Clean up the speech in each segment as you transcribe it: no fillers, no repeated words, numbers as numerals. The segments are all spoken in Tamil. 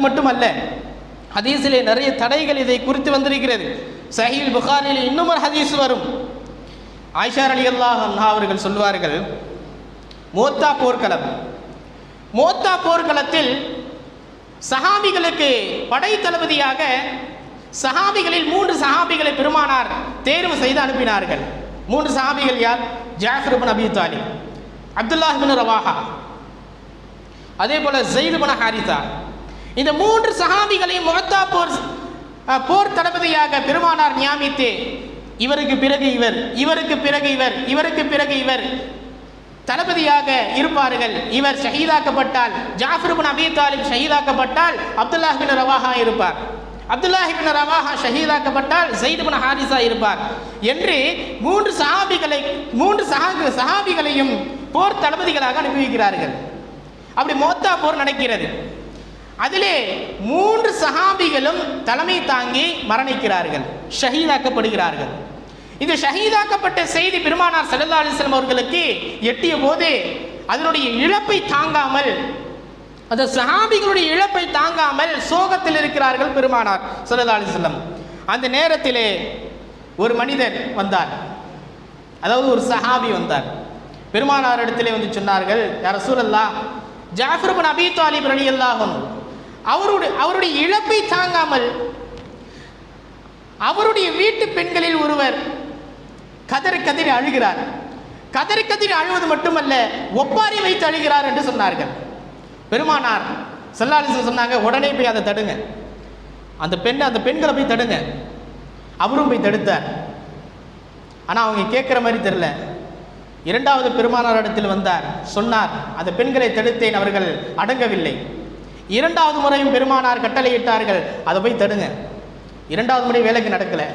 மட்டுமல்ல, ஹதீஸிலே நிறைய தடைகள் இதை குறித்து வந்திருக்கிறது. சஹீஹ் புகாரியில் இன்னும் ஒரு ஹதீஸ் வரும். ஆயிஷா ரலியல்லாஹு அன்ஹா அவர்கள் சொல்வார்கள், மோத்தா போர்க்களத்தில் சஹாபிகளுக்கு படை தளபதியாக சஹாபிகளில் 3 சஹாபிகளை பெருமானார் தேர்வு செய்து அனுப்பினார்கள். 3 சஹாபிகள் யார்? ஜாஃபர் இப்னு அபி தாலிப், அப்துல்லாஹ் இப்னு ரவாஹா, அதே போல ஸைத் இப்னு ஹாரிஸா. இந்த 3 சஹாபிகளையும் மோத்தா போர் தளபதியாக பெருமானார் நியமித்து இவருக்கு பிறகு இவர், இவருக்கு பிறகு இவர், இவருக்கு பிறகு இவர் தளபதியாக இருப்பார்கள். இவர் ஷஹீதாக்கப்பட்டால் ஜாஃபர் இப்னு அபி தாலிப் ஷஹீதாக்கப்பட்டால் அப்துல்லாஹ் இப்னு ரவாஹா இருப்பார், அப்துல்லாஹ் இப்னு ரவாஹா ஷஹீதாக்கப்பட்டால் ஸைத் இப்னு ஹாரிஸா இருப்பார் என்று 3 சஹாபிகளையும் போர் தளபதிகளாக அனுப்பி வைக்கிறார்கள். அப்படி மோத்தா போர் நடக்கிறது. அதிலே 3 சஹாபிகளும் தலைமை தாங்கி மரணிக்கிறார்கள், ஷஹீதாக்கப்படுகிறார்கள். இது ஷஹீதாக்கப்பட்ட செய்தி பெருமானார் ஸல்லல்லாஹு அலைஹி வஸல்லம் அவர்களுக்கு எட்டிய போது அதனுடைய இழப்பை தாங்காமல், அந்த சஹாபிகளுடைய இழப்பை தாங்காமல் சோகத்தில் இருக்கிறார்கள் பெருமானார் ஸல்லல்லாஹு அலைஹி வஸல்லம். அந்த நேரத்திலே ஒரு மனிதர் வந்தார், அதாவது ஒரு சஹாபி வந்தார். பெருமானார் இடத்திலே வந்து சொன்னார்கள், யா ரசூலல்லாஹ், ஜாஃபர் இப்னு அபி தாலிப் ரலியல்லாஹு அன்ஹு அவருடைய இழப்பை தாங்காமல் அவருடைய வீட்டு பெண்களில் ஒருவர் கதறி கதறி அழுகிறார். கதறி கதறி அழுவது மட்டுமல்ல, ஒப்பாரி வைத்து அழுகிறார் என்று சொன்னார்கள். பெருமானார் ஸல்லல்லாஹு அலைஹி வஸல்லம் சொன்னாங்க, உடனே போய் அதை தடுங்க, அந்த பெண்களை போய் தடுங்க. அவரும் போய் தடுத்தார். ஆனால் அவங்க கேட்குற மாதிரி தெரியல. 2வது பெருமானார் இடத்தில் வந்தார், சொன்னார், அந்த பெண்களை தடுத்தேன், அவர்கள் அடங்கவில்லை. 2வது முறையும் பெருமானார் கட்டளையிட்டார்கள், அதை போய் தடுங்க. 2வது முறை வேலைக்கு நடக்கலை.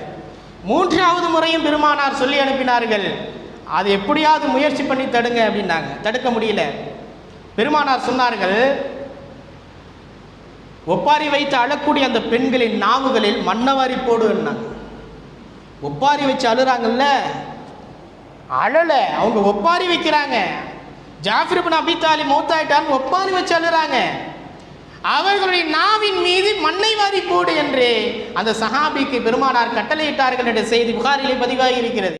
3வது முறையும் பெருமானார் சொல்லி அனுப்பினார்கள், அதை எப்படியாவது முயற்சி பண்ணி தடுங்க அப்படின்னாங்க. தடுக்க முடியல. பெருமானார் சொன்னார்கள், ஒப்பாரி வைத்து அழக்கூடிய அந்த பெண்களின் நாவுகளில் மண்ணவாரி போடுன்னாங்க. ஒப்பாரி வச்சு அழுறாங்கல்ல, அழல, அவங்க ஒப்பாரி வைக்கிறாங்க. ஜாஃபர் இப்னு அபி தாலிப் மௌத்தாயிட்டான்னு ஒப்பாரி வச்சு அழுறாங்க. அவர்களுடைய நாவின் மீது மண்ணை வாரி போடு என்று அந்த சஹாபிக்கு பெருமானார் கட்டளையிட்டார்கள் என்ற செய்தி புகாரிலே பதிவாகி இருக்கிறது.